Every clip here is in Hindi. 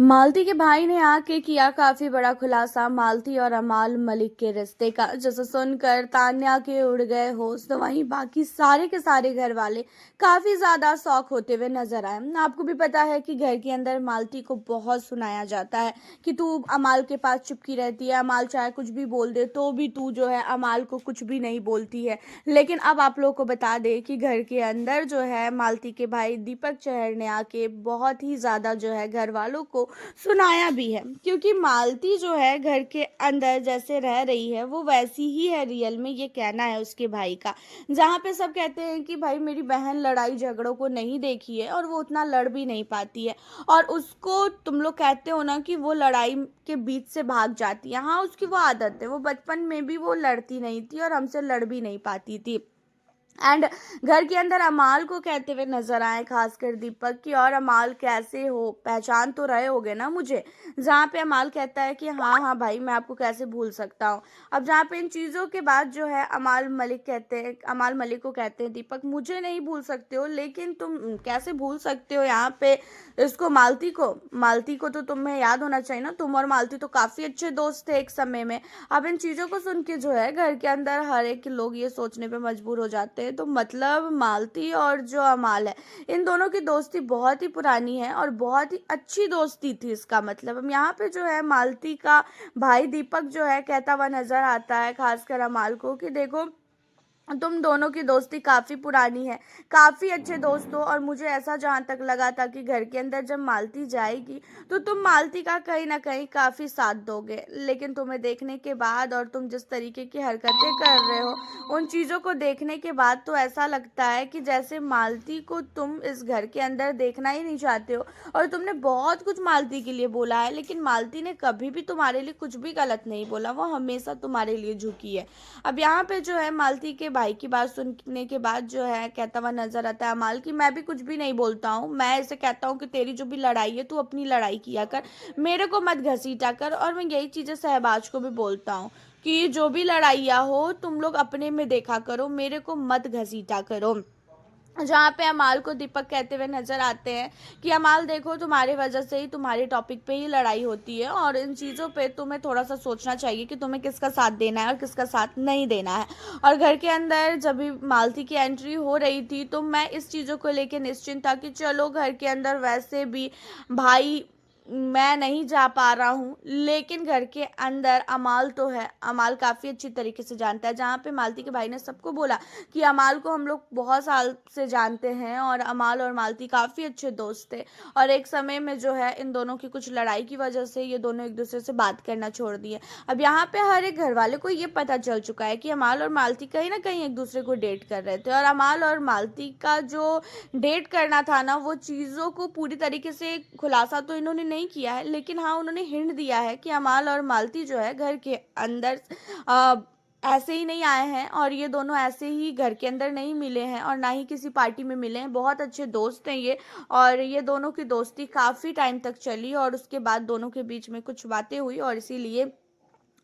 मालती के भाई ने आके किया काफी बड़ा खुलासा मालती और अमाल मलिक के रिश्ते का। जिसे सुनकर तान्या के उड़ गए होश, तो वहीं बाकी सारे के सारे घर वाले काफी ज्यादा शौक होते हुए नजर आए। आपको भी पता है कि घर के अंदर मालती को बहुत सुनाया जाता है कि तू अमाल के पास चुपकी रहती है, अमाल चाहे कुछ भी बोल दे तो भी तू जो है अमाल को कुछ भी नहीं बोलती है। लेकिन अब आप लोग को बता दे कि घर के अंदर जो है मालती के भाई दीपक चहर ने आके बहुत ही ज्यादा जो है घर वालों को सुनाया भी है, क्योंकि मालती जो है घर के अंदर जैसे रह रही है वो वैसी ही है रियल में, ये कहना है उसके भाई का। जहाँ पे सब कहते हैं कि भाई मेरी बहन लड़ाई झगड़ों को नहीं देखी है और वो उतना लड़ भी नहीं पाती है, और उसको तुम लोग कहते हो ना कि वो लड़ाई के बीच से भाग जाती है। हाँ, उसकी वो आदत है, वो बचपन में भी वो लड़ती नहीं थी और हमसे लड़ भी नहीं पाती थी। एंड घर के अंदर अमाल को कहते हुए नजर आए, खासकर दीपक की, और अमाल कैसे हो, पहचान तो रहे होगे ना मुझे। जहाँ पे अमाल कहता है कि हाँ हाँ भाई, मैं आपको कैसे भूल सकता हूँ। अब जहाँ पे इन चीज़ों के बाद जो है अमाल मलिक को कहते हैं दीपक मुझे नहीं भूल सकते हो, लेकिन तुम कैसे भूल सकते हो यहाँ पे इसको, मालती को तो तुम्हें याद होना चाहिए ना, तुम और मालती तो काफ़ी अच्छे दोस्त थे एक समय में। अब इन चीज़ों को सुन के जो है घर के अंदर हर एक लोग ये सोचने पे मजबूर हो जाते हैं, तो मतलब मालती और जो अमाल है, इन दोनों की दोस्ती बहुत ही पुरानी है और बहुत ही अच्छी दोस्ती थी। इसका मतलब हम यहाँ पे जो है मालती का भाई दीपक जो है कहता हुआ नजर आता है खासकर अमाल को कि देखो, तुम दोनों की दोस्ती काफ़ी पुरानी है, काफ़ी अच्छे दोस्त हो, और मुझे ऐसा जहाँ तक लगा था कि घर के अंदर जब मालती जाएगी तो तुम मालती का कहीं ना कहीं काफ़ी साथ दोगे। लेकिन तुम्हें देखने के बाद और तुम जिस तरीके की हरकतें कर रहे हो, उन चीज़ों को देखने के बाद तो ऐसा लगता है कि जैसे मालती को तुम इस घर के अंदर देखना ही नहीं चाहते हो। और तुमने बहुत कुछ मालती के लिए बोला है, लेकिन मालती ने कभी भी तुम्हारे लिए कुछ भी गलत नहीं बोला, वो हमेशा तुम्हारे लिए झुकी है। अब यहाँ पे जो है मालती के भाई की बात सुनने के बाद जो है कहता हुआ नजर आता है अमाल की मैं भी कुछ भी नहीं बोलता हूँ, मैं ऐसे कहता हूँ कि तेरी जो भी लड़ाई है तू अपनी लड़ाई किया कर, मेरे को मत घसीटा कर। और मैं यही चीज़ें सहबाज को भी बोलता हूँ कि जो भी लड़ाइयाँ हो तुम लोग अपने में देखा करो, मेरे को मत घसीटा करो। जहाँ पे अमाल को दीपक कहते हुए नजर आते हैं कि अमाल देखो, तुम्हारी वजह से ही, तुम्हारे टॉपिक पे ही लड़ाई होती है, और इन चीज़ों पे तुम्हें थोड़ा सा सोचना चाहिए कि तुम्हें किसका साथ देना है और किसका साथ नहीं देना है। और घर के अंदर जब भी मालती की एंट्री हो रही थी तो मैं इस चीज़ों को लेकर निश्चिंत था कि चलो घर के अंदर वैसे भी भाई मैं नहीं जा पा रहा हूँ, लेकिन घर के अंदर अमाल तो है, अमाल काफ़ी अच्छी तरीके से जानता है। जहाँ पे मालती के भाई ने सबको बोला कि अमाल को हम लोग बहुत साल से जानते हैं और अमाल और मालती काफ़ी अच्छे दोस्त थे, और एक समय में जो है इन दोनों की कुछ लड़ाई की वजह से ये दोनों एक दूसरे से बात करना छोड़ दिए। अब यहाँ पे हर एक घर वाले को ये पता चल चुका है कि अमाल और मालती कहीं ना कहीं एक दूसरे को डेट कर रहे थे, और अमाल और मालती का जो डेट करना था ना, वो चीज़ों को पूरी तरीके से खुलासा तो इन्होंने नहीं किया है, लेकिन हाँ उन्होंने हिंट दिया है कि अमाल और मालती जो है घर के अंदर आ, ऐसे ही नहीं आए हैं, और ये दोनों ऐसे ही घर के अंदर नहीं मिले हैं और ना ही किसी पार्टी में मिले हैं, बहुत अच्छे दोस्त हैं ये। और ये दोनों की दोस्ती काफ़ी टाइम तक चली और उसके बाद दोनों के बीच में कुछ बातें हुई, और इसीलिए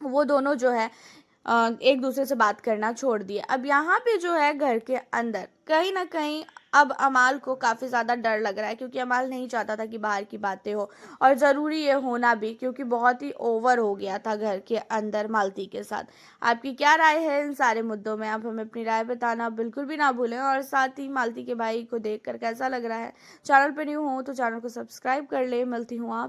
वो दोनों जो है एक दूसरे से बात करना छोड़ दिए। अब यहाँ पे जो है घर के अंदर कहीं ना कहीं अब अमाल को काफ़ी ज़्यादा डर लग रहा है, क्योंकि अमाल नहीं चाहता था कि बाहर की बातें हो, और ज़रूरी ये होना भी, क्योंकि बहुत ही ओवर हो गया था घर के अंदर मालती के साथ। आपकी क्या राय है इन सारे मुद्दों में, आप हमें अपनी राय बताना बिल्कुल भी ना भूलें, और साथ ही मालती के भाई को देख कर कैसा लग रहा है। चैनल पर न्यू हो तो चैनल को सब्सक्राइब कर ले। मिलती हूँ आप